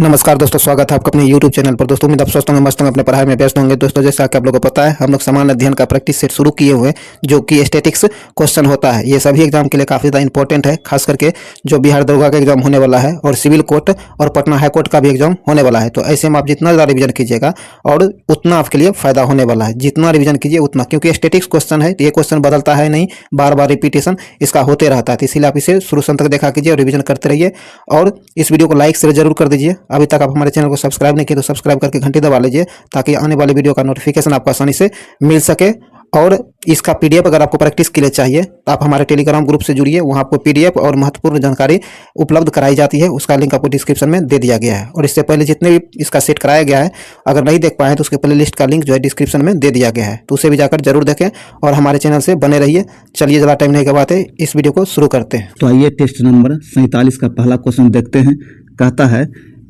नमस्कार दोस्तों, स्वागत है आपका अपने YouTube चैनल पर। दोस्तों उम्मीद आप स्वस्थ होंगे, मस्त होंगे, अपने पढ़ाई में व्यस्त होंगे। दोस्तों जैसा कि आप लोगों को पता है, हम लोग सामान्य अध्ययन का प्रैक्टिस सेट शुरू किए हुए हैं, जो कि स्टैटिक्स क्वेश्चन होता है। ये सभी एग्जाम के लिए काफ़ी ज़्यादा इंपॉर्टेंट है, खास करके जो बिहार दरोगा का एग्जाम होने वाला है और सिविल कोर्ट और पटना हाई कोर्ट का भी एग्जाम होने वाला है। तो ऐसे में आप जितना ज़्यादा रिविजन कीजिएगा और उतना आपके लिए फायदा होने वाला है। जितना रिविजन कीजिए उतना, क्योंकि स्टैटिक्स क्वेश्चन है तो ये क्वेश्चन बदलता है नहीं, बार बार रिपीटेशन इसका होते रहता है। तो इसीलिए आप इसे शुरू से अंत तक देखा कीजिए और रिविजन करते रहिए। और इस वीडियो को लाइक शेयर जरूर कर दीजिए। अभी तक आप हमारे चैनल को सब्सक्राइब नहीं किए तो सब्सक्राइब करके घंटी दबा लीजिए, ताकि आने वाली वीडियो का नोटिफिकेशन आपको आसानी से मिल सके। और इसका पीडीएफ अगर आपको प्रैक्टिस के लिए चाहिए तो आप हमारे टेलीग्राम ग्रुप से जुड़िए, वहाँ आपको पीडीएफ और महत्वपूर्ण जानकारी उपलब्ध कराई जाती है। उसका लिंक आपको डिस्क्रिप्शन में दे दिया गया है। और इससे पहले जितने भी इसका सेट कराया गया है, अगर नहीं देख पाए तो उसके प्ले लिस्ट का लिंक जो है डिस्क्रिप्शन में दे दिया गया है, तो उसे भी जाकर जरूर देखें और हमारे चैनल से बने रहिए। चलिए ज़्यादा टाइम नहीं गवाते, इस वीडियो को शुरू करते हैं। तो आइए टेस्ट नंबर 47 का पहला क्वेश्चन देखते हैं। कहता है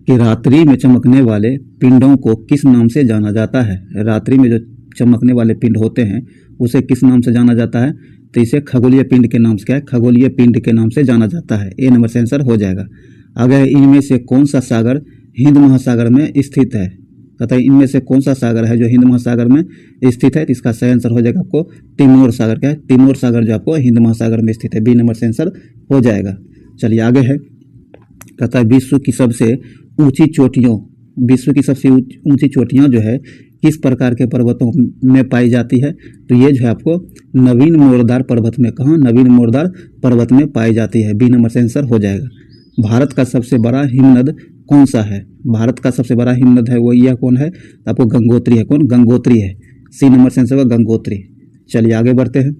कि रात्रि में चमकने वाले पिंडों को किस नाम से जाना जाता है। रात्रि में जो चमकने वाले पिंड होते हैं उसे किस नाम से जाना जाता है, तो इसे खगोलीय पिंड के नाम से, क्या है, खगोलीय पिंड के नाम से जाना जाता है। ए नंबर से आंसर हो जाएगा। अगर इनमें से कौन सा सागर हिंद महासागर में स्थित है, कहता है इनमें से कौन सा सागर है जो हिंद महासागर में स्थित है, तो इसका सही आंसर हो जाएगा आपको तिमोर सागर। क्या है, तिमोर सागर जो आपको हिंद महासागर में स्थित है। बी नंबर से आंसर हो जाएगा। चलिए आगे है। कहता है विश्व की सबसे ऊंची चोटियों, विश्व की सबसे ऊंची चोटियां जो है किस प्रकार के पर्वतों में पाई जाती है, तो ये जो है आपको नवीन मोरदार पर्वत में, कहाँ, नवीन मोरदार पर्वत में पाई जाती है। बी नंबर से आंसर हो जाएगा। भारत का सबसे बड़ा हिमनद कौन सा है, भारत का सबसे बड़ा हिमनद है वो यह कौन है, तो आपको गंगोत्री है। कौन, गंगोत्री है। सी नंबर से आंसर होगा गंगोत्री। चलिए आगे बढ़ते हैं।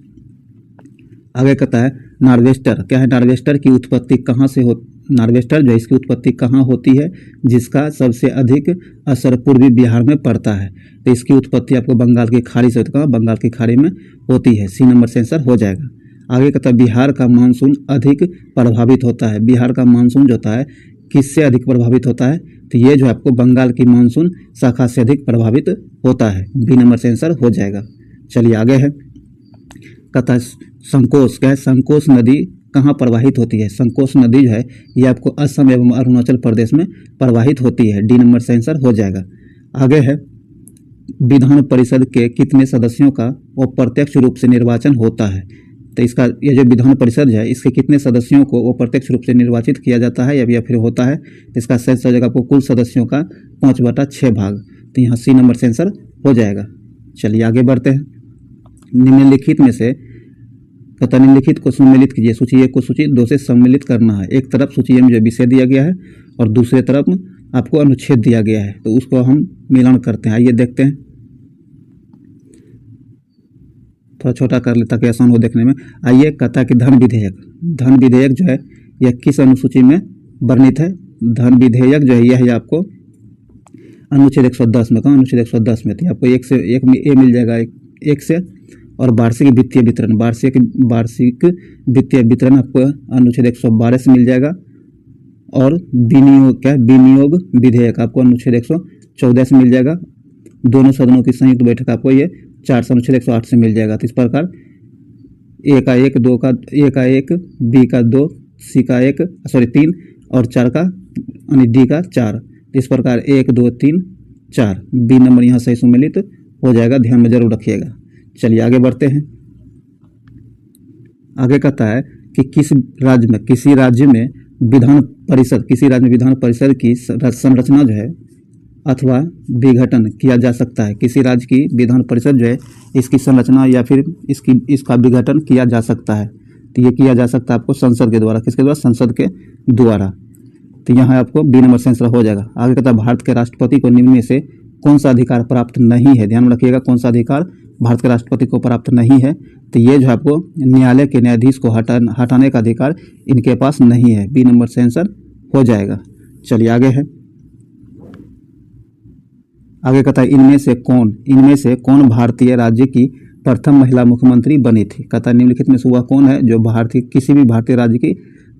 आगे कहता है नार्वेस्टर, क्या है, नार्वेस्टर की उत्पत्ति कहाँ से हो, नार्वेस्टर जो है इसकी उत्पत्ति कहाँ होती है, जिसका सबसे अधिक असर पूर्वी बिहार में पड़ता है, तो इसकी उत्पत्ति आपको बंगाल की खाड़ी से, कहाँ, बंगाल की खाड़ी में होती है। सी नंबर से आंसर हो जाएगा। आगे कहता है बिहार का मानसून अधिक प्रभावित होता है, बिहार का मानसून जो होता है किससे अधिक प्रभावित होता है, तो ये जो आपको बंगाल की मानसून शाखा से अधिक प्रभावित होता है। बी नंबर से आंसर हो जाएगा। चलिए आगे है। कहता है संकोश, क्या है, संकोश नदी कहाँ प्रवाहित होती है। संकोश नदी जो है ये आपको असम एवं अरुणाचल प्रदेश में प्रवाहित होती है। डी नंबर से आंसर हो जाएगा। आगे है विधान परिषद के कितने सदस्यों का अप्रत्यक्ष रूप से निर्वाचन होता है, तो इसका ये जो विधान परिषद है इसके कितने सदस्यों को अप्रत्यक्ष रूप से निर्वाचित किया जाता है या फिर होता है, तो इसका सही हो जाएगा आपको कुल सदस्यों का 5/6 भाग। तो यहाँ सी नंबर से आंसर हो जाएगा। चलिए आगे बढ़ते हैं। निम्नलिखित में से तथा निम्नलिखित को सम्मिलित कीजिए। सूची 1 को सूची 2 से सम्मिलित करना है। एक तरफ सूची में जो विषय दिया गया है और दूसरे तरफ आपको अनुच्छेद दिया गया है, तो उसको हम मिलान करते हैं। आइए देखते हैं। थोड़ा छोटा कर ले ताकि आसान हो देखने में। आइए कहता कि धन विधेयक, धन विधेयक जो है यह किस अनुसूची में वर्णित है। धन विधेयक जो है यह है आपको अनुच्छेद 110 में, कहाँ, अनुच्छेद 110 में। तो आपको एक से एक में ए मिल जाएगा, एक से, और वार्षिक वित्तीय वितरण, वार्षिक वित्तीय वितरण आपको अनुच्छेद 112 से मिल जाएगा। और विनियोग, क्या, विनियोग विधेयक आपको अनुच्छेद 114 से मिल जाएगा। दोनों सदनों की संयुक्त बैठक आपको ये 4 अनुच्छेद 108 से मिल जाएगा। तो इस प्रकार ए का 1, 2 का, ए का 1, बी का 2, सी का 1, सॉरी 3 और 4 का, यानी डी का 4। इस प्रकार 1, 2, 3, 4 बी नंबर यहाँ सही सम्मिलित हो जाएगा। ध्यान में जरूर रखिएगा। चलिए आगे बढ़ते हैं। आगे कहता है कि किसी राज्य में विधान परिषद, किसी राज्य में विधान परिषद की संरचना जो है अथवा विघटन किया जा सकता है। किसी राज्य की विधान परिषद जो है इसकी संरचना या फिर इसका विघटन किया जा सकता है, तो ये किया जा सकता है आपको संसद के द्वारा। किसके द्वारा, संसद के द्वारा। तो यहाँ आपको बी नंबर से आंसर हो जाएगा। आगे कहता है भारत के राष्ट्रपति को निम्न में से कौन सा अधिकार प्राप्त नहीं है। ध्यान में रखिएगा, कौन सा अधिकार भारत के राष्ट्रपति को प्राप्त नहीं है, तो ये जो आपको न्यायालय के न्यायाधीश को हटाने का अधिकार इनके पास नहीं है। बी नंबर से आंसर हो जाएगा। चलिए आगे है। आगे कहता है इनमें से कौन भारतीय राज्य की प्रथम महिला मुख्यमंत्री बनी थी। कहता है निम्नलिखित में से वह कौन है जो किसी भी भारतीय राज्य की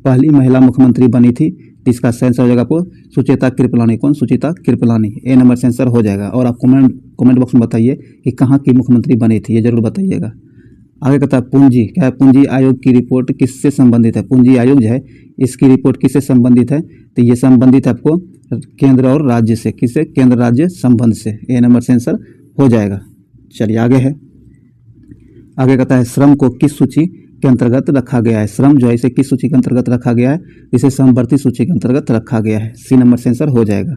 पहली महिला मुख्यमंत्री बनी थी। इसका सही आंसर हो जाएगा आपको सुचेता कृपलानी। कौन, सुचेता कृपलानी। ए नंबर से आंसर हो जाएगा। और आप कमेंट बॉक्स में बताइए कि कहाँ की मुख्यमंत्री बनी थी, ये जरूर बताइएगा। आगे कहता है पूंजी, क्या है पूंजी आयोग की रिपोर्ट किससे संबंधित है? पूंजी आयोग जो है इसकी रिपोर्ट किससे संबंधित है? तो ये संबंधित है आपको केंद्र और राज्य से। किससे? केंद्र राज्य संबंध से। ए नंबर से आंसर हो जाएगा। चलिए आगे है, आगे कहता है श्रम को किस सूची के अंतर्गत रखा गया है? श्रम जो है इसे किस सूची के अंतर्गत रखा गया है? इसे समवर्ती सूची के अंतर्गत रखा गया है। सी नंबर से आंसर हो जाएगा।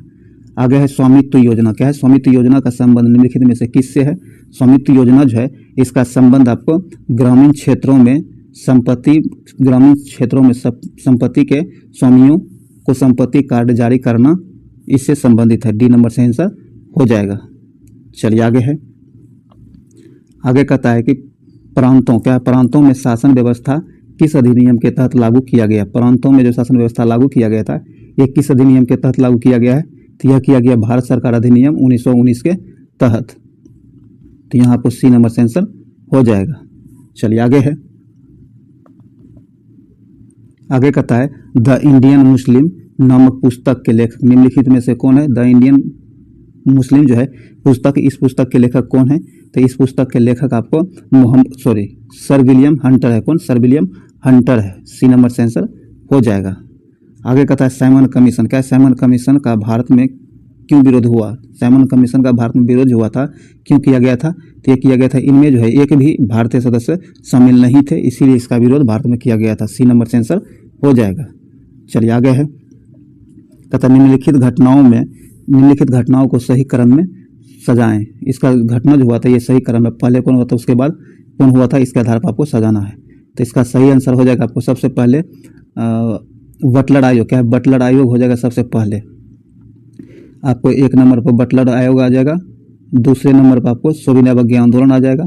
आगे है स्वामित्व योजना, क्या है? स्वामित्व योजना का संबंध निम्नलिखित में से किससे है? स्वामित्व योजना जो है इसका संबंध आपको ग्रामीण क्षेत्रों में संपत्ति के स्वामियों को संपत्ति कार्ड जारी करना, इससे संबंधित है। डी नंबर से आंसर हो जाएगा। चलिए आगे है, आगे कहता है कि प्रांतों, क्या है? प्रांतों में शासन व्यवस्था किस अधिनियम के तहत लागू किया गया? प्रांतों में जो शासन व्यवस्था लागू किया गया था ये किस अधिनियम के तहत लागू किया गया है? तो यह किया गया भारत सरकार अधिनियम 1919 के तहत। तो यहाँ आपको सी नंबर से आंसर हो जाएगा। चलिए आगे है, आगे कहता है द इंडियन मुस्लिम नामक पुस्तक के लेखक निम्नलिखित में से कौन है? द इंडियन मुस्लिम जो है पुस्तक, इस पुस्तक के लेखक कौन है? तो इस पुस्तक के लेखक आपको सर विलियम हंटर है। कौन? सर विलियम हंटर है। सी नंबर से आंसर हो जाएगा। आगे कहता है साइमन कमीशन, क्या है? साइमन कमीशन का भारत में क्यों विरोध हुआ? साइमन कमीशन का भारत में विरोध हुआ था, क्यों किया गया था? तो ये किया गया था, इनमें जो है एक भी भारतीय सदस्य शामिल नहीं थे, इसीलिए इसका विरोध भारत में किया गया था। सी नंबर से आंसर हो जाएगा। चलिए आगे है, कहता निम्नलिखित घटनाओं को सही क्रम में सजाएं। इसका घटना जो हुआ था ये सही क्रम में, पहले कौन हुआ था उसके बाद कौन हुआ था, इसके आधार पर आपको सजाना है। तो इसका सही आंसर हो जाएगा आपको सबसे पहले बटलर आयोग, क्या है? बटलर आयोग हो जाएगा सबसे पहले। आपको एक नंबर पर बटलर आयोग आ जाएगा, दूसरे नंबर पर आपको सविनय अवज्ञा आंदोलन आ जाएगा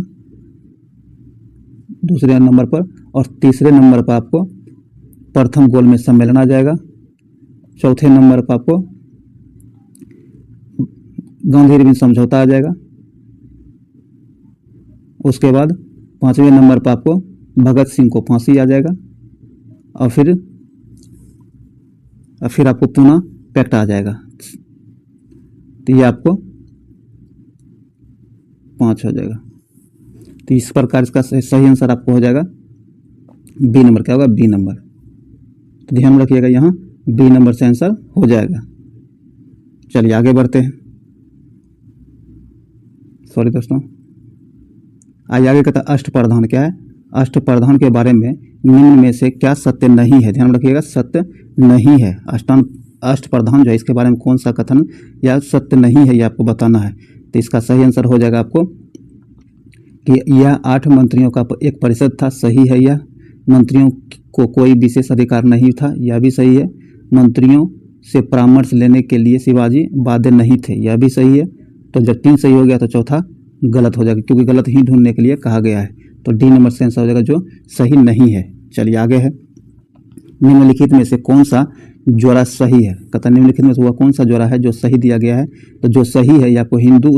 दूसरे नंबर पर, और तीसरे नंबर पर आपको प्रथम गोलमेज सम्मेलन आ जाएगा, चौथे नंबर पर आपको गांधी इरविन समझौता आ जाएगा, उसके बाद पांचवें नंबर पर आपको भगत सिंह को फांसी आ जाएगा, और फिर आपको पूना पैक्ट आ जाएगा। तो ये आपको 5 हो जाएगा। तो इस प्रकार इसका सही आंसर आपको हो जाएगा बी नंबर। क्या होगा? B number. तो ध्यान रखिएगा यहाँ बी नंबर से आंसर हो जाएगा। चलिए आगे बढ़ते हैं। सॉरी दोस्तों, आगे कहता है अष्टप्रधान, क्या है? अष्टप्रधान के बारे में निम्न में से क्या सत्य नहीं है? ध्यान रखिएगा सत्य नहीं है। अष्टप्रधान जो है इसके बारे में कौन सा कथन या सत्य नहीं है ये आपको बताना है। तो इसका सही आंसर हो जाएगा आपको कि यह 8 मंत्रियों का एक परिषद था। सही है यह। मंत्रियों को कोई विशेष अधिकार नहीं था, यह भी सही है। मंत्रियों से परामर्श लेने के लिए शिवाजी बाध्य नहीं थे, यह भी सही है। तो जब 3 सही हो गया तो चौथा गलत हो जाएगा, क्योंकि गलत ही ढूंढने के लिए कहा गया है। तो डी नंबर से आंसर हो जाएगा जो सही नहीं है। चलिए आगे है, निम्नलिखित में से कौन सा जोड़ा सही है? कहता निम्नलिखित में से वह कौन सा जोड़ा है जो सही दिया गया है? तो जो सही है ये आपको हिंदू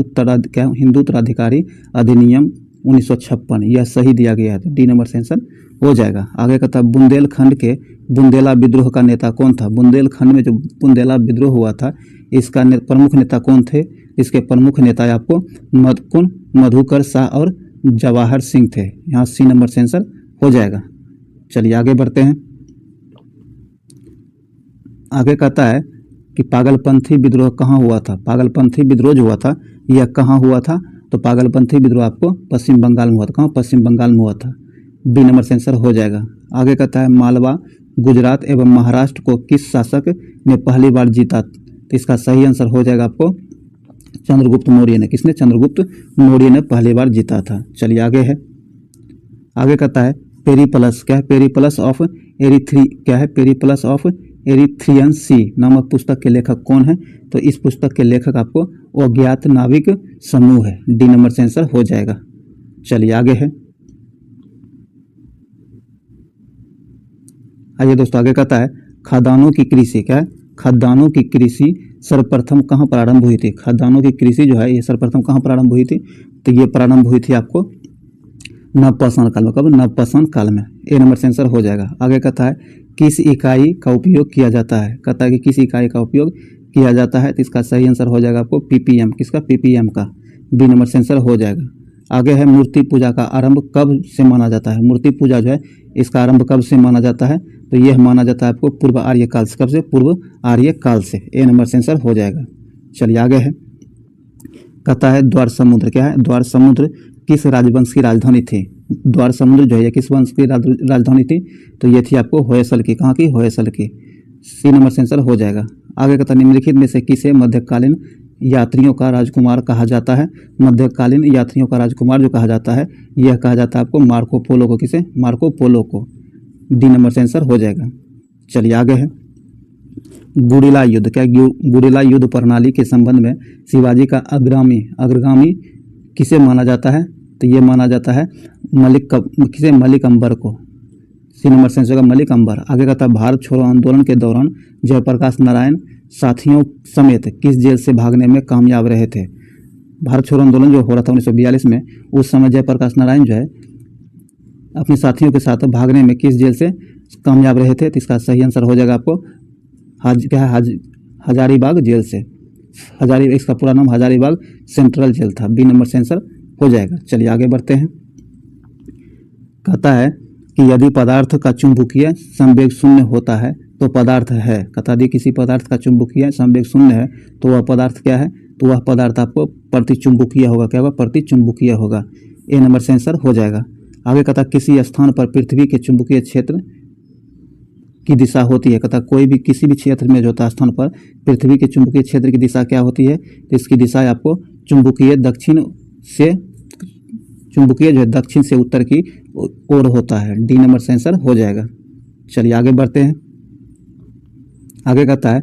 उत्तराधिकारी अधिनियम 1956, यह सही दिया गया है। तो डी नंबर से आंसर हो जाएगा। आगे कहता बुंदेलखंड के बुंदेला विद्रोह का नेता कौन था? बुंदेलखंड में जो बुंदेला विद्रोह हुआ था इसका प्रमुख नेता कौन थे? इसके प्रमुख नेता आपको मधुकर शाह और जवाहर सिंह थे। यहाँ सी नंबर से आंसर हो जाएगा। चलिए आगे बढ़ते हैं। आगे कहता है कि पागलपंथी विद्रोह कहाँ हुआ था? पागलपंथी विद्रोह जो हुआ था यह कहाँ हुआ था? तो पागलपंथी विद्रोह आपको पश्चिम बंगाल में हुआ था। कहाँ? पश्चिम बंगाल में हुआ था। बी नंबर से आंसर हो जाएगा। आगे कहता है मालवा, गुजरात एवं महाराष्ट्र को किस शासक ने पहली बार जीता? तो इसका सही आंसर हो जाएगा आपको चंद्रगुप्त मौर्य ने। किसने? चंद्रगुप्त मौर्य ने पहली बार जीता था। चलिए आगे है, आगे कहता है पेरिप्लस, क्या है? पेरिप्लस ऑफ एरिथ्रियन सी नामक पुस्तक के लेखक कौन है? तो इस पुस्तक के लेखक आपको अज्ञात नाविक समूह है। डी नंबर से आंसर हो जाएगा। चलिए आगे है, आइए दोस्तों आगे कहता है खदानों की कृषि, क्या है? खदानों की कृषि सर्वप्रथम कहाँ प्रारंभ हुई थी? खदानों की कृषि जो है ये सर्वप्रथम कहाँ प्रारंभ हुई थी? तो ये प्रारंभ हुई थी आपको नवपाषाण काल में। कब? नवपाषाण काल में। ए नंबर से आंसर हो जाएगा। आगे कहता है किस इकाई का उपयोग किया जाता है? कहता है कि किस इकाई का उपयोग किया जाता है? तो इसका सही आंसर हो जाएगा आपको पीपीएम। किसका? पीपीएम का। बी नंबर से आंसर हो जाएगा। आगे है मूर्ति पूजा का आरंभ कब से माना जाता है। मूर्ति पूजा जो है इसका आरंभ कब से माना जाता है, तो यह माना जाता है आपको पूर्व आर्य काल से। कब से? पूर्व आर्य काल से। ए नंबर से आंसर हो जाएगा। चलिए आगे है, कहता है द्वार समुद्र। क्या है? द्वार समुद्र किस राजवंश की राजधानी थी। द्वार समुद्र जो है ये किस वंश की राजधानी थी, तो ये थी आपको होयसल की। कहाँ की? होयसल की। सी नंबर से आंसर हो जाएगा। आगे कहता है निम्नलिखित में से किसे मध्यकालीन यात्रियों का राजकुमार कहा जाता है। मध्यकालीन यात्रियों का राजकुमार जो कहा जाता है यह कहा जाता है आपको मार्को पोलो को। किसे? मार्को पोलो को। डी नंबर से आंसर हो जाएगा। चलिए आगे है, गुरिल्ला युद्ध। क्या? गुरिल्ला युद्ध प्रणाली के संबंध में शिवाजी का अग्रगामी किसे माना जाता है, तो ये माना जाता है मलिक अंबर को। सी नंबर से आंसर होगा मलिक अंबर। आगे कहता है भारत छोड़ो आंदोलन के दौरान जयप्रकाश नारायण साथियों समेत किस जेल से भागने में कामयाब रहे थे। भारत छोड़ो आंदोलन जो हो रहा था 1942 में, उस समय जयप्रकाश नारायण जो है अपने साथियों के साथ भागने में किस जेल से कामयाब रहे थे, तो इसका सही आंसर हो जाएगा आपको हजारीबाग जेल से। इसका पूरा नाम हजारीबाग सेंट्रल जेल था। बी नंबर से आंसर हो जाएगा। चलिए आगे बढ़ते हैं, कहता है कि यदि पदार्थ का चुंबकीय संवेग शून्य होता है तो पदार्थ है। कहता है किसी पदार्थ का चुंबकीय संवेग शून्य है तो वह पदार्थ क्या है, तो वह पदार्थ आपको प्रतिचुंबकीय होगा। क्या होगा? प्रतिचुंबकीय होगा। ए नंबर से आंसर हो जाएगा। आगे कहता किसी स्थान पर पृथ्वी के चुंबकीय क्षेत्र की दिशा होती है। कहता कोई भी किसी भी क्षेत्र में जो होता है स्थान पर पृथ्वी के चुंबकीय क्षेत्र की दिशा क्या होती है, तो इसकी दिशा आपको चुंबकीय जो है दक्षिण से उत्तर की ओर होता है। डी नंबर से आंसर हो जाएगा। चलिए आगे बढ़ते हैं, आगे कहता है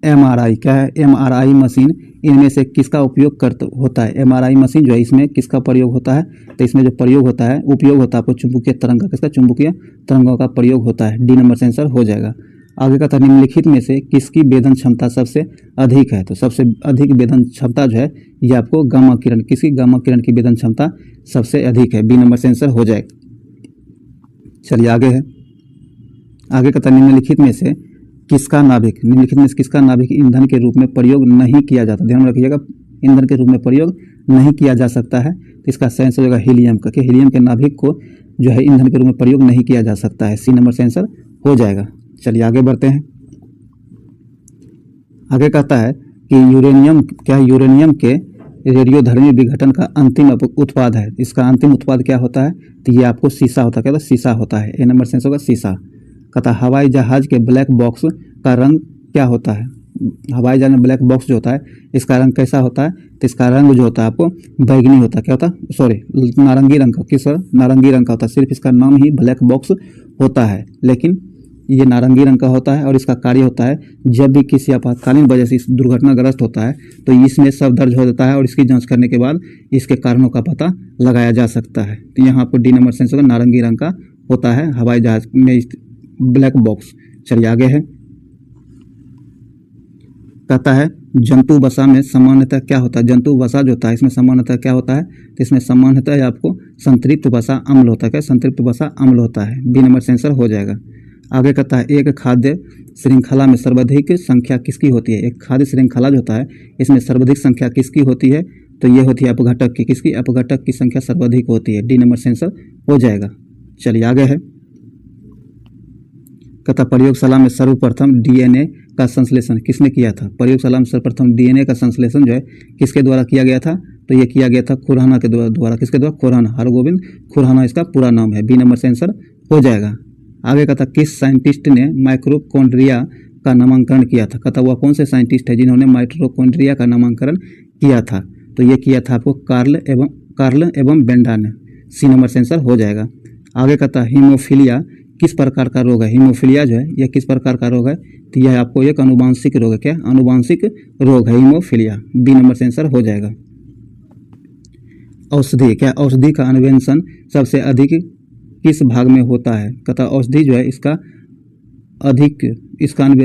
एमआरआई। क्या है? एमआरआई मशीन इनमें से किसका उपयोग होता है। एमआरआई मशीन जो है इसमें किसका प्रयोग होता है, तो इसमें जो प्रयोग होता है उपयोग होता है आपको चुंबकीय तरंग का। किसका? चुंबकीय तरंगों का प्रयोग होता है। डी नंबर से आंसर हो जाएगा। आगे कहता है निम्नलिखित में से किसकी वेदन क्षमता सबसे अधिक है, तो सबसे अधिक वेदन क्षमता जो है ये आपको गामा किरण। किसकी? गामा किरण की वेदन क्षमता सबसे अधिक है। बी नंबर से आंसर हो जाएगा। चलिए आगे है, आगे कहता है निम्नलिखित में से किसका नाभिक ईंधन के रूप में प्रयोग नहीं किया जाता। ध्यान रखिएगा, ईंधन के रूप में प्रयोग नहीं किया जा सकता है, तो इसका सही आंसर होगा हीलियम का। हीलियम के नाभिक को जो है ईंधन के रूप में प्रयोग नहीं किया जा सकता है। सी नंबर से आंसर हो जाएगा। चलिए आगे बढ़ते हैं, आगे कहता है कि यूरेनियम के रेडियोधर्मी विघटन का अंतिम उत्पाद है। इसका अंतिम उत्पाद क्या होता है, तो ये आपको सीसा होता है। क्या होता है? सीसा होता है। ए नंबर से आंसर होगा सीसा। कहता हवाई जहाज के ब्लैक बॉक्स का रंग क्या होता है। हवाई जहाज में ब्लैक बॉक्स जो होता है इसका रंग कैसा होता है, तो इसका रंग जो होता है आपको बैगनी होता है। क्या होता है? सॉरी, नारंगी रंग का। किस? नारंगी रंग का होता है। सिर्फ इसका नाम ही ब्लैक बॉक्स होता है, लेकिन ये नारंगी रंग का होता है और इसका कार्य होता है जब भी किसी आपातकालीन वजह से इस दुर्घटनाग्रस्त होता है तो इसमें सब दर्ज हो जाता है और इसकी जांच करने के बाद इसके कारणों का पता लगाया जा सकता है। तो यहाँ पर डी नंबर से आंसर नारंगी रंग का होता है हवाई जहाज में ब्लैक बॉक्स। चलिए आगे है, कहता है जंतु वसा में सामान्यतः क्या होता है। जंतु वसा जो होता है इसमें सामान्यतः क्या होता है, तो इसमें सामान्यतः आपको संतृप्त वसा अम्ल होता है। क्या? संतृप्त वसा अम्ल होता है। बी नंबर से आंसर हो जाएगा। आगे कहता है एक खाद्य श्रृंखला में सर्वाधिक संख्या किसकी होती है। एक खाद्य श्रृंखला जो होता है इसमें सर्वाधिक संख्या किसकी होती है, तो ये होती है अपघटक की। किसकी? अपघटक की संख्या सर्वाधिक होती है। डी नंबर से आंसर हो जाएगा। चलिए आगे है, कहता प्रयोगशाला में सर्वप्रथम डीएनए का संश्लेषण किसने किया था। प्रयोगशाला में सर्वप्रथम डीएनए का संश्लेषण जो है किसके द्वारा किया गया था, तो ये किया गया था खुराना के द्वारा। किसके द्वारा? खुराना, हरगोविंद खुराना इसका पूरा नाम है। बी नंबर से आंसर हो जाएगा। आगे कहता किस साइंटिस्ट ने माइक्रोकॉन्ड्रिया का नामांकन किया था। कहता वह कौन से साइंटिस्ट है जिन्होंने माइक्रोकॉन्ड्रिया का नामांकन किया था, तो ये किया था आपको कार्ल एवं बेंडा ने। सी नंबर से आंसर हो जाएगा। आगे कहता हीमोफीलिया किस प्रकार का रोग है। हीमोफीलिया जो है यह किस प्रकार का रोग है, तो यह आपको एक अनुवांशिक रोग है। क्या? अनुवांशिक रोग है हीमोफीलिया। बी नंबर से आंसर हो जाएगा। औषधि। क्या? औषधि का अन्वेषण सबसे अधिक किस भाग में होता है। कहता औषधि जो है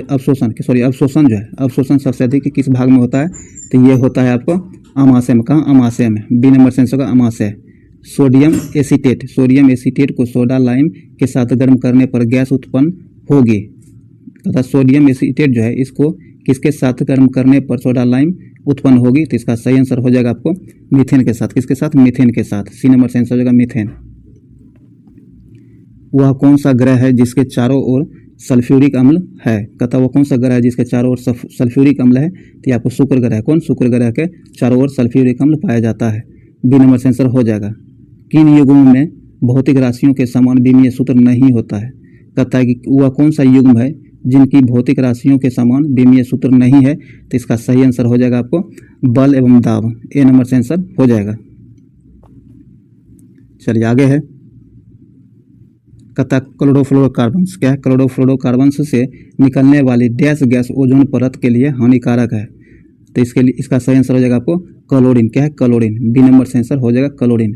अवशोषण जो है अवशोषण सबसे अधिक किस भाग में होता है, तो ये होता है आपको अमाशय में। कहाँ? अमाशय में। बी नंबर से आंसर होगा अमाशय। सोडियम एसीटेट को सोडा लाइम के साथ गर्म करने पर गैस उत्पन्न होगी। तथा सोडियम एसीटेट जो है इसको किसके साथ गर्म करने पर सोडा लाइम उत्पन्न होगी, तो इसका सही आंसर हो जाएगा आपको मीथेन के साथ। किसके साथ? मीथेन के साथ। सी नंबर से आंसर हो जाएगा मीथेन। वह कौन सा ग्रह है जिसके चारों ओर सल्फ्यूरिक अम्ल है? कहता वह कौन सा ग्रह है जिसके चारों ओर सल्फ्यूरिक अम्ल है? तो आपको शुक्र ग्रह है। कौन? शुक्र ग्रह के चारों ओर सल्फ्यूरिक अम्ल पाया जाता है। बी नंबर से आंसर हो जाएगा। किन युग्मों में भौतिक राशियों के समान विमीय सूत्र नहीं होता है? कहता है कि वह कौन सा युग्म है जिनकी भौतिक राशियों के समान विमीय सूत्र नहीं है? तो इसका सही आंसर हो जाएगा आपको बल एवं दाब। ए नंबर से आंसर हो जाएगा। चलिए आगे है। कहता क्लोरोफ्लोरोकार्बन्स क्या है? क्लोरोफ्लोरोकार्बन्स से निकलने वाली डैश गैस ओजोन परत के लिए हानिकारक है। तो इसके लिए इसका सही आंसर हो जाएगा आपको क्लोरीन। क्या है? क्लोरीन। बी नंबर से आंसर हो जाएगा क्लोरीन।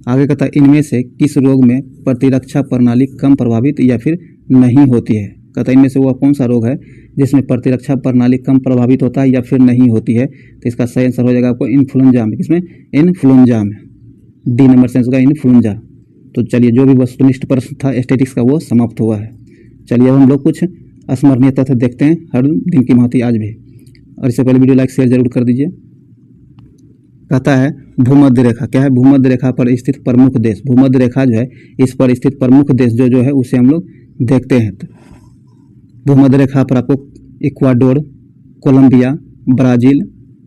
आगे कहता है इनमें से किस रोग में प्रतिरक्षा प्रणाली कम प्रभावित या फिर नहीं होती है? कहता है इनमें से वह कौन सा रोग है जिसमें प्रतिरक्षा प्रणाली कम प्रभावित होता है या फिर नहीं होती है? तो इसका सही आंसर हो जाएगा आपको इन्फ्लुएंजा में। किसमें? इन्फ्लुएंजा में। डी नंबर से आंसर होगा इन्फ्लुएंजा। तो चलिए जो भी वस्तुनिष्ठ प्रश्न था स्टैटिक्स का वो समाप्त हुआ है। चलिए अब हम लोग कुछ स्मरणीय तथ्य देखते हैं हर दिन की भांति आज भी। और इससे पहले वीडियो लाइक शेयर जरूर कर दीजिए। कहता है भूमध्य रेखा क्या है? भूमध्य रेखा पर स्थित प्रमुख देश। भूमध्य रेखा जो है इस पर स्थित प्रमुख देश जो है उसे हम लोग देखते हैं। तो भूमध्य रेखा पर आपको Ecuador, Colombia, Brazil,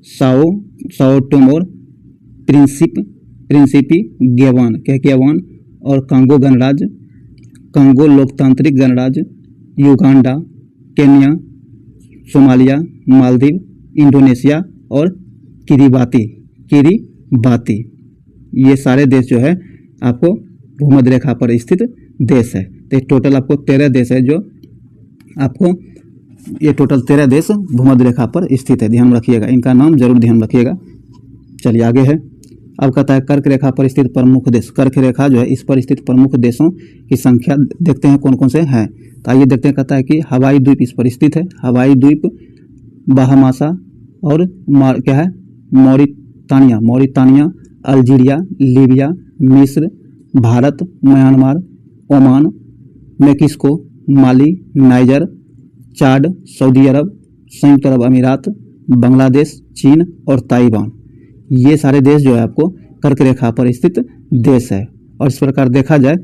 Sao Tome, Principe गयावान क्या गयावान और कांगो गणराज्य, कांगो लोकतांत्रिक गणराज्य, Uganda, Kenya, Somalia, Maldives, Indonesia और किरीबाती ये सारे देश जो है आपको भूमध्य रेखा पर स्थित देश है। तो टोटल आपको 13 देश है जो आपको ये टोटल 13 देश भूमध्य रेखा पर स्थित है। ध्यान रखिएगा, इनका नाम जरूर ध्यान रखिएगा। चलिए आगे है। अब कहता है कर्क रेखा पर स्थित प्रमुख देश। कर्क रेखा जो है इस पर स्थित प्रमुख देशों की संख्या देखते हैं कौन कौन से हैं। तो आइए देखते हैं। कहता है कि हवाई द्वीप इस पर स्थित है। हवाई द्वीप, बहामासा और क्या है मौरितानिया, अल्जीरिया, लीबिया, मिस्र, भारत, म्यांमार, ओमान, मेक्सिको, माली, नाइजर, चाड, सऊदी अरब, संयुक्त अरब अमीरात, बांग्लादेश, चीन और ताइवान। ये सारे देश जो है आपको कर्क रेखा पर स्थित देश है। और इस प्रकार देखा जाए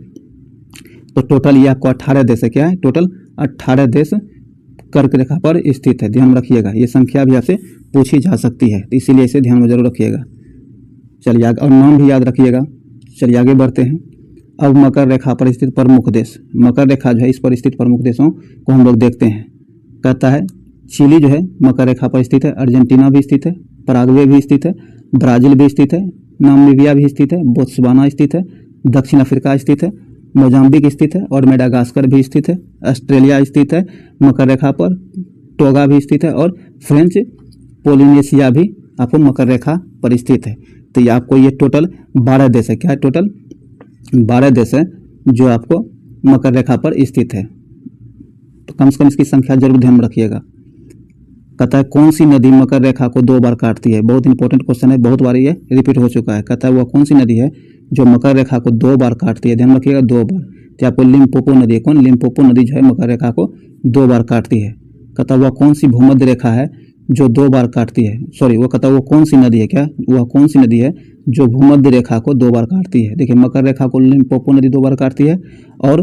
तो टोटल ये आपको 18 देश है। क्या है? टोटल 18 देश कर्क रेखा पर स्थित है। ध्यान रखिएगा, ये संख्या भी आपसे पूछी जा सकती है, तो इसीलिए इसे ध्यान में जरूर रखिएगा। चलिए आगे, और नाम भी याद रखिएगा। चलिए आगे बढ़ते हैं। अब मकर रेखा पर स्थित प्रमुख देश। मकर रेखा जो है इस पर स्थित प्रमुख देशों को हम लोग देखते हैं। कहता है चिली जो है मकर रेखा पर स्थित है, अर्जेंटीना भी स्थित है, पराग्वे भी स्थित है, ब्राजील भी स्थित है, नामीबिया भी स्थित है, बोत्सवाना स्थित है, दक्षिण अफ्रीका स्थित है, मोजाम्बिक स्थित है और मेडागास्कर भी स्थित है, ऑस्ट्रेलिया स्थित है मकर रेखा पर, टोगा भी स्थित है और फ्रेंच पोलिनेशिया भी आपको मकर रेखा पर स्थित है। तो ये आपको ये टोटल 12 देश है। क्या है? टोटल 12 देश है जो आपको मकर रेखा पर स्थित है। तो कम से कम इसकी संख्या जरूर ध्यान में रखिएगा। कहता है कौन सी नदी मकर रेखा को 2 बार काटती है? बहुत इंपॉर्टेंट क्वेश्चन है, बहुत बार ये रिपीट हो चुका है। कहता है वह कौन सी नदी है जो मकर रेखा को 2 बार काटती है? ध्यान रखिएगा 2 बार। तो आपको लिम्पोपो नदी है। कौन? लिम्पोपो नदी जो है मकर रेखा को 2 बार काटती है। कहता है वह कौन सी भूमध्य रेखा है जो 2 बार काटती है? सॉरी, वो कहता है वो कौन सी नदी है? क्या वह कौन सी नदी है जो भूमध्य रेखा को 2 बार काटती है? देखिए मकर रेखा को लिम्पोपो नदी 2 बार काटती है और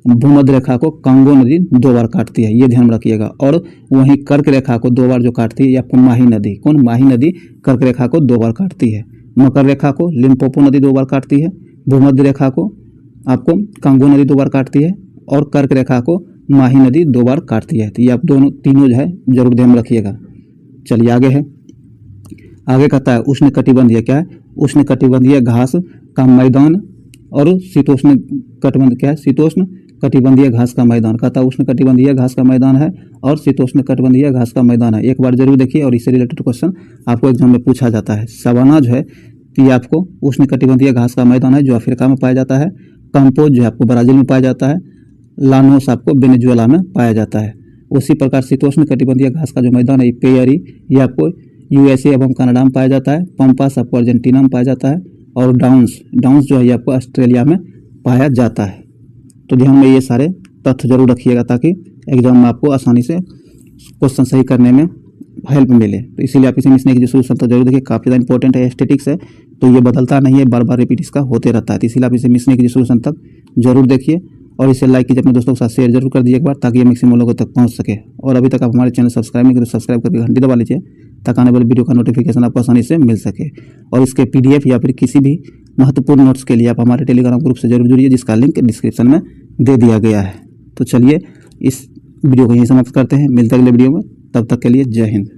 भूमध्य रेखा को कांगो नदी 2 बार काटती है, ये ध्यान रखिएगा। और वहीं कर्क रेखा को 2 बार जो काटती है ये आपको माही नदी। कौन? माही नदी कर्क रेखा को 2 बार काटती है। मकर रेखा को लिम्पोपो नदी 2 बार काटती है, भूमध्य रेखा को आपको कांगो नदी 2 बार काटती है और कर्क रेखा को माही नदी 2 बार काटती है। तो ये आप तीनों जो है जरूर ध्यान रखिएगा। चलिए आगे है। आगे कहता है उष्ण कटिबंधीय। क्या है? उष्ण कटिबंधीय घास का मैदान और शीतोष्ण कटिबंध क्या है? शीतोष्ण कटिबंधीय घास का मैदान। कहता है उष्ण कटिबंधीय घास का मैदान है और शीतोष्ण कटिबंधीय घास का मैदान है। एक बार जरूर देखिए और इससे रिलेटेड क्वेश्चन आपको एग्जाम में पूछा जाता है। सवाना जो है ये आपको उष्ण कटिबंधीय घास का मैदान है जो अफ्रीका में पाया जाता है। कंपोज जो है आपको ब्राजील में पाया जाता है। लानोस आपको वेनेजुएला में पाया जाता है। उसी प्रकार शीतोष्ण कटिबंधीय घास का जो मैदान है पेयरी ये आपको यूएसए एवं कनाडा में पाया जाता है। पंपास आपको अर्जेंटीना में पाया जाता है और डाउन्स जो है ये आपको ऑस्ट्रेलिया में पाया जाता है। तो ध्यान में ये सारे तथ्य जरूर रखिएगा ताकि एग्जाम में आपको आसानी से क्वेश्चन सही करने में हेल्प मिले। तो इसीलिए आप इसे मिस नहीं कीजिए, शुरू से अंत तक जरूर देखिए, काफ़ी ज़्यादा इंपॉर्टेंट है। एस्थेटिक्स है तो ये बदलता नहीं है, बार बार रिपीट इसका होते रहता है, तो इसीलिए आप इसे मिस नहीं कीजिए, शुरू से अंत तक जरूर देखिए और इसे लाइक कीजिए, अपने दोस्तों के साथ शेयर जरूर कर दीजिए एक बार, ताकि ये मैक्सिमम लोगों तक पहुंच सके। और अभी तक आप हमारे चैनल सब्सक्राइब नहीं करें तो सब्सक्राइब करके घंटी दबा लीजिए, ताकि आने वाले वीडियो का नोटिफिकेशन आपको आसानी से मिल सके। और इसके PDF या फिर किसी भी महत्वपूर्ण नोट्स के लिए आप हमारे टेलीग्राम ग्रुप से जरूर जुड़िए, जिसका लिंक डिस्क्रिप्शन में दे दिया गया है। तो चलिए इस वीडियो को यहीं समाप्त करते हैं, मिलते हैं अगले वीडियो में, तब तक के लिए जय हिंद।